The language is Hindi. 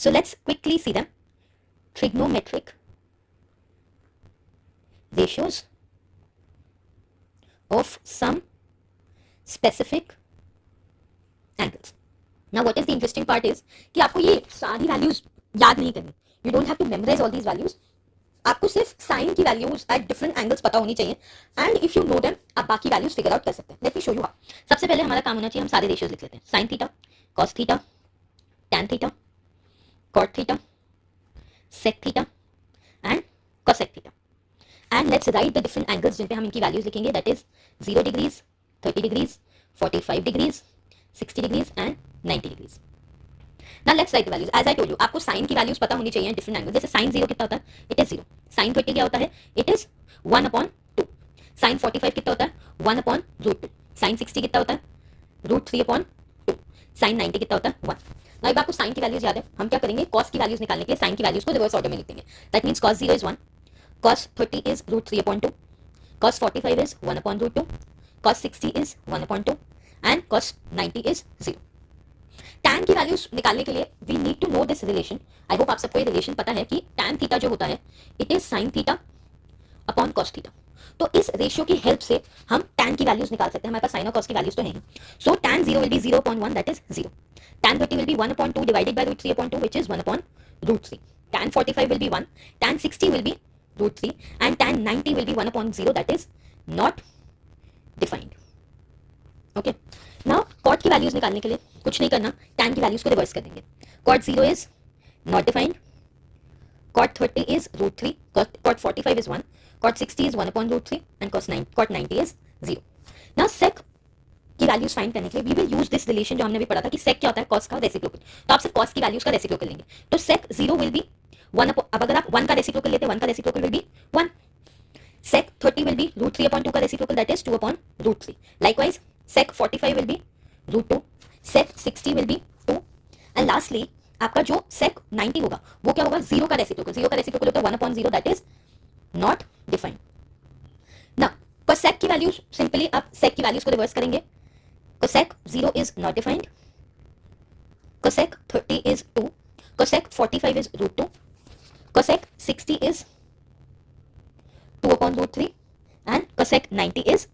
So let's quickly see them. Trigonometric ratios of some specific angles. Now what is the interesting part is कि आपको ये सारी वैल्यूज याद नहीं करनी. You don't have to memorize all these values. आपको सिर्फ साइन की वैल्यूज एट डिफरेंट एंगल्स पता होनी चाहिए and if you know them आप बाकी वैल्यूज फिगर आउट कर सकते हैं. Let me show you how. सबसे पहले हमारा काम होना चाहिए, हम सारे रेशियोज लिख लेते हैं. Sine theta, cos theta, tan theta, cot theta, sec theta and cosec theta. And let's write the different angles जिन पे हम इनकी वैल्यूज लिखेंगे. That is 0 degrees, 30 degrees, 45 degrees, 60 degrees and 90 degrees. Now let's write the values. As I told you, आपको साइन की वैल्यूज पता होनी चाहिए डिफरेंट एंगल. जैसे साइन 0 कितना होता है? It is 0. साइन 30 क्या होता है? It is 1/2. साइन 45 कितना होता है? 1/√2. साइन 60 कितना होता है? √3/2. साइन 90 कितना होता है? 1. Now अब आपको साइन की वैल्यूज याद है, हम क्या करेंगे? कॉस की वैल्यूज निकालने के लिए साइन की वैल्यूज को रिवर्स ऑर्डर में लिख देंगे. That means cos 0 is 1, cos 30 is √3/2, cos 45 is 1/√2, cos 60 is 1/2 and cos 90 is 0. Tan की वैल्यूज निकालने के लिए we need to know this relation. I hope आप सबको ये रिलेशन पता है कि टैन थीटा जो होता है it is sine theta upon cos theta. तो इस रेशियो की हेल्प से हम टैन की वैल्यूज निकाल सकते हैं. हमारे पास साइन और कॉस की वैल्यूज तो हैं. So tan 0 will be 0/1 that is 0. Tan 30 will be 1/2 divided by √3/2 which is 1/√3. Tan 45 will be 1, tan 60 will be √3 and tan 90 will be 1/0 that is not defined. Okay. Now cot की वैल्यूज निकालने के लिए कुछ नहीं करना, टैन की वैल्यूज को रिवर्स कर देंगे. Cot 0 is not defined, cot 30 is √3, cot 45 is 1, cot 60 is 1/√3 and cot 90 is 0. Now sec की वैल्यूज फाइंड करने के लिए we will use this relation जो हमने भी पढ़ा था कि सेक क्या होता है? कॉस का रेसिप्रोकल. तो आप सिर्फ कॉस की वैल्यूज का रेसिप्रोकल लेंगे. तो सेक 0 विल बी 1. अब अगर आप 1 का रेसिप्रोकल लेते हैं, 1 का reciprocal will be 1. Sec 30 will be √3/2 का reciprocal that is 2/√3. Likewise sec 45 will be √2, sec 60 will be 2 and lastly आपका जो sec 90 होगा वो क्या होगा? 0 का रेसिप्रोकल. 0 का रेसिप्रोकल होता है 1/0 that is not defined. Now cosec की वैल्यूज सिंपली आप sec की वैल्यूज को रिवर्स करेंगे. cosec 0 is not defined, cosec 30 is 2, cosec 45 is √2, cosec 60 is 2/√3 and cosec 90 is